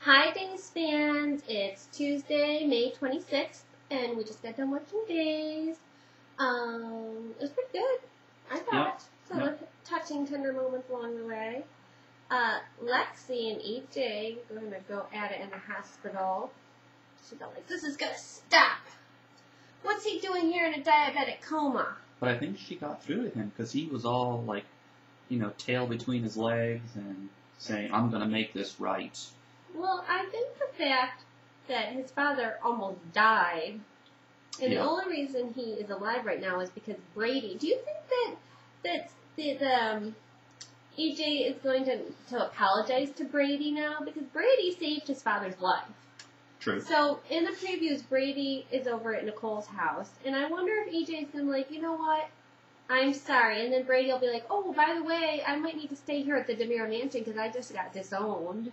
Hi, Days fans. It's Tuesday, May 26th, and we just got done watching Days. It was pretty good, I thought. Some touching, tender moments along the way. Lexi and EJ are going to go at it in the hospital. She's like, this is going to stop. What's he doing here in a diabetic coma? But I think she got through to him because he was all like, tail between his legs and saying, I'm going to make this right. Well, I think the fact that his father almost died, and the only reason he is alive right now is because Brady. Do you think that EJ is going to apologize to Brady now? Because Brady saved his father's life. True. So, in the previews, Brady is over at Nicole's house, and I wonder if EJ is going to be like, you know what? I'm sorry. And then Brady will be like, oh, by the way, I might need to stay here at the DeMira Mansion because I just got disowned.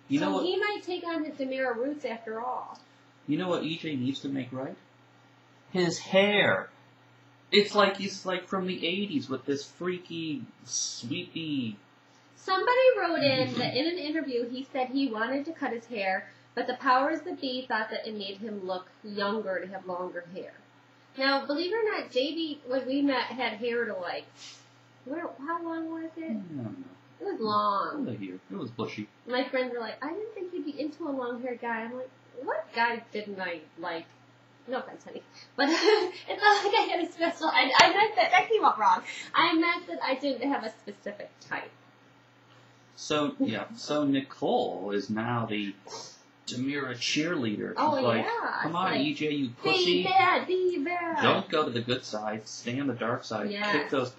He might take on his DeMira roots after all. You know what EJ needs to make right? His hair. It's like he's like from the 80s with this freaky, sweepy... Somebody wrote in that in an interview he said he wanted to cut his hair, but the powers that be thought that it made him look younger to have longer hair. Now, believe it or not, JB, when we met, had hair to how long was it? I don't know. It was long. It was bushy. My friends were like, I didn't think you'd be into a long-haired guy. I'm like, what guy didn't I like? No offense, honey. But it's not like I had a special... I meant that came out wrong. I meant that I didn't have a specific type. So Nicole is now the DeMira cheerleader. She's like, come on, EJ, you pussy. Be bad. Don't go to the good side. Stay on the dark side. Yeah. Kick those...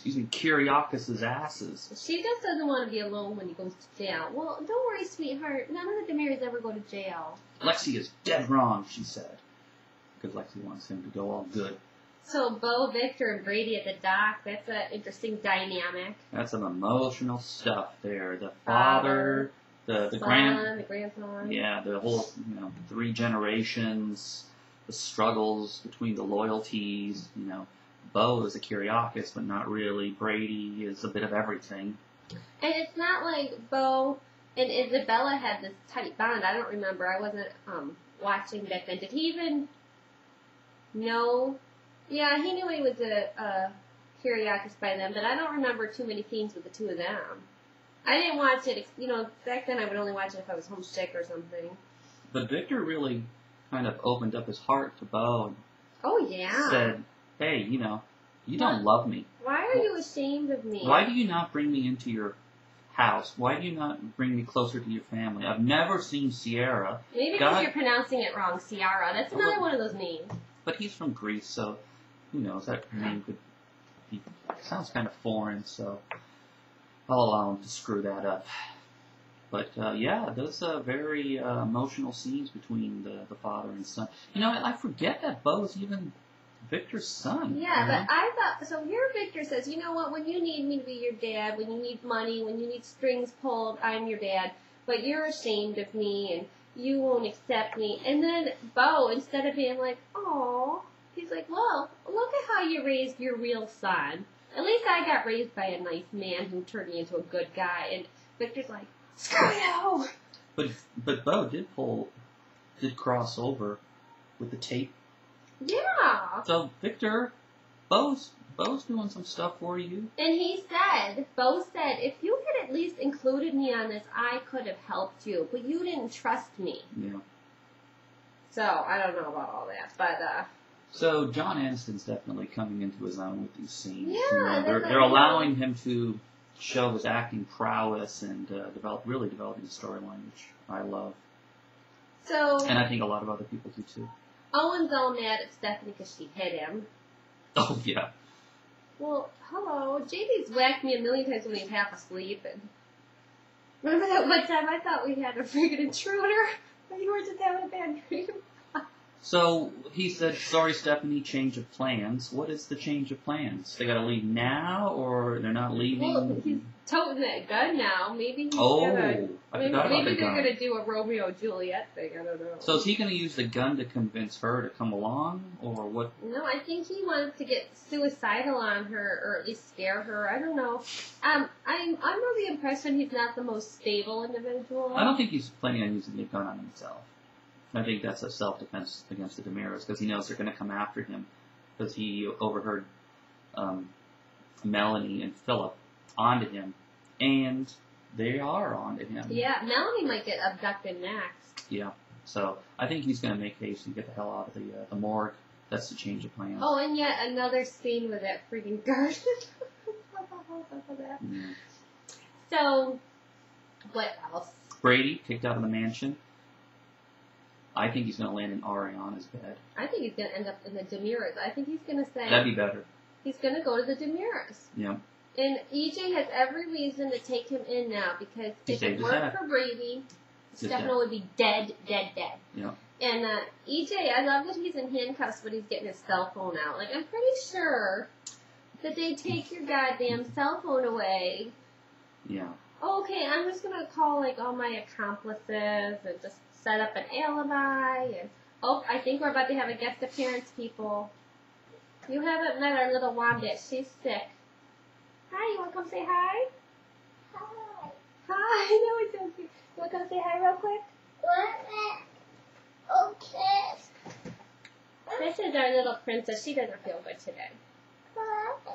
Kyriakis' asses. She just doesn't want to be alone when he goes to jail. Well, don't worry, sweetheart. None of the DeMiras ever go to jail. Lexi is dead wrong, she said. Because Lexi wants him to go all good. So, Bo, Victor, and Brady at the dock, that's an interesting dynamic. That's some emotional stuff there. The father, the grandson. Yeah, the whole, 3 generations, the struggles between the loyalties, Bo is a Kyriakis, but not really. Brady is a bit of everything. And it's not like Bo and Isabella had this tight bond. I don't remember. I wasn't watching back then. Did he even know? Yeah, he knew he was a Kyriakis by then, but I don't remember too many scenes with the two of them. I didn't watch it. Back then I would only watch it if I was homesick or something. But Victor really kind of opened up his heart to Bo and said, hey, you don't love me. Why are you ashamed of me? Why do you not bring me into your house? Why do you not bring me closer to your family? I've never seen Sierra. Maybe because you're pronouncing it wrong, Ciara. That's another one of those names. But he's from Greece, so who knows? That name could be... sounds kind of foreign, so I'll allow him to screw that up. But, those very emotional scenes between the father and son. I forget that Bo's even... Victor's son. Yeah, but I thought, so here Victor says, you know what, when you need me to be your dad, when you need money, when you need strings pulled, I'm your dad, but you're ashamed of me and you won't accept me. And then Bo, instead of being like, oh, he's like, well, look at how you raised your real son. At least I got raised by a nice man who turned me into a good guy. And Victor's like, screw you! But Bo did cross over with the tape. Yeah. So, Victor, Bo's doing some stuff for you. And Bo said, if you had at least included me on this, I could have helped you. But you didn't trust me. Yeah. So, I don't know about all that, but, So, John Aniston's definitely coming into his own with these scenes. Yeah. They're allowing him to show his acting prowess and really developing a storyline, which I love. So. And I think a lot of other people do, too. Owen's all mad at Stephanie because she hit him. Oh, yeah. Well, hello. JB's whacked me a million times when he's half asleep. And remember that one time I thought we had a freaking intruder? And you were just having a bad dream. So, he said, sorry, Stephanie, change of plans. What is the change of plans? They gotta leave now, or they're not leaving? Well, toting that gun now. Maybe he's Oh, gonna. I Maybe, forgot about maybe the they're gun. gonna do a Romeo and Juliet thing. I don't know. So is he going to use the gun to convince her to come along, or what? No, I think he wants to get suicidal on her, or at least scare her. I don't know. I'm under the impression he's not the most stable individual. I don't think he's planning on using the gun on himself. I think that's a self-defense against the DeMiras because he knows they're going to come after him because he overheard Melanie and Philip onto him, and they are onto him. Yeah, Melanie might get abducted next. Yeah. So I think he's going to make haste and get the hell out of the morgue. That's the change of plans. Oh, and yet another scene with that freaking guard. Yeah. So, what else? Brady kicked out of the mansion. I think he's going to land in Ariana's bed. I think he's going to end up in the DeMiras. I think he's going to say That'd be better. he's going to go to the DeMiras. Yeah. And EJ has every reason to take him in now because He if saved it his weren't dad. for Brady, His Stefano dad. would be dead. Yeah. And EJ, I love that he's in handcuffs, but he's getting his cell phone out. Like, I'm pretty sure that they take your goddamn cell phone away. Yeah. Okay, I'm just gonna call like all my accomplices and just set up an alibi. And I think we're about to have a guest appearance, people. You haven't met our little Wombat. She's sick. Hi, you wanna come say hi? Hi. Hi, no, it's okay. You wanna come say hi real quick? Okay. This is our little princess. She doesn't feel good today.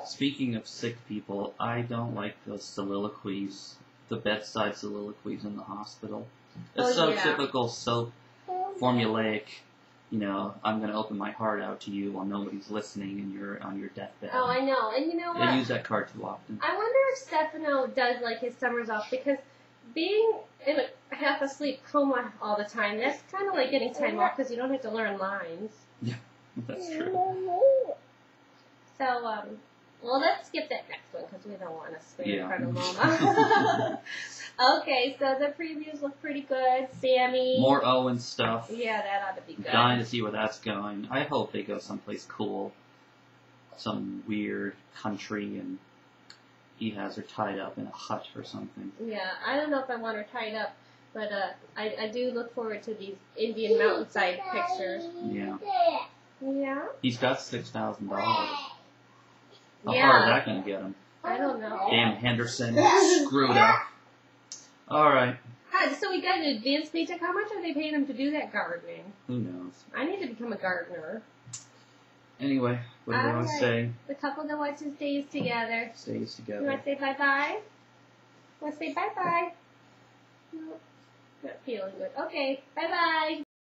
Speaking of sick people, I don't like the soliloquies, the bedside soliloquies in the hospital. It's Oh, so yeah. typical, so formulaic. You know, I'm going to open my heart out to you while nobody's listening and you're on your deathbed. Oh, I know. And you know They what? use that card too often. I wonder if Stefano does like his summers off because being in a half asleep coma all the time, that's kind of like getting time off because you don't have to learn lines. That's true. So, well, let's skip that next one because we don't want to scream Yeah. in front of Mama. Okay, so the previews look pretty good. Sammy. More Owen stuff. Yeah, that ought to be good. Dying to see where that's going. I hope they go someplace cool. Some weird country and he has her tied up in a hut or something. Yeah, I don't know if I want her tied up, but I do look forward to these Indian mountainside pictures. Yeah. Yeah? He's got $6,000. How Yeah. far is that going to get him? I don't know. Damn Henderson. Screwed up. Alright. So we got an advance paycheck. How much are they paying him to do that gardening? Who knows? I need to become a gardener. Anyway, what do you want to Alright. say? The couple that watches days together. Stays You together. want to say bye-bye? Want to say bye-bye? No, not feeling good. Okay, bye-bye.